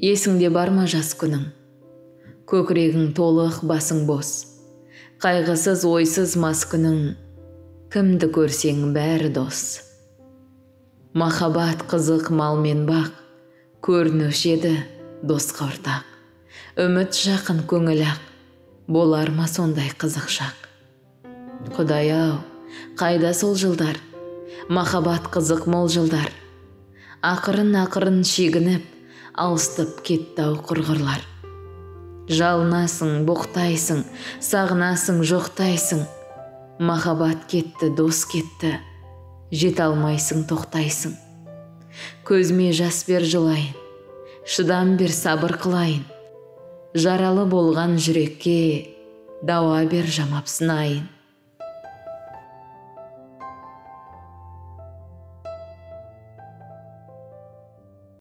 Есіңде бар ма жас күнің? Көкірегің толық, басың бос. Қайғысыз, ойсыз мас күнің. Кімді көрсең бәрі дос. Махаббат қызық мал мен бақ. Көрінуші еді досқа ортақ. Үміт жақын көңіл ақ. Болар ма сондай қызық шақ? Құдай-ау, қайда сол жылдар? Махаббат қызық мол жылдар. Ақырын шегініп, алыстып кетті-ау құрғырлар. Жалынасың, боқтайсың, сағынасың, жоқтайсың. Махаббат кетті, дос кетті. Жете алмайсың, тоқтайсың. Көзіме жас бер жылайын. Шыдам бер, сабыр қылайын. Жаралы болған жүрекке дауа бер, жамап сынайын.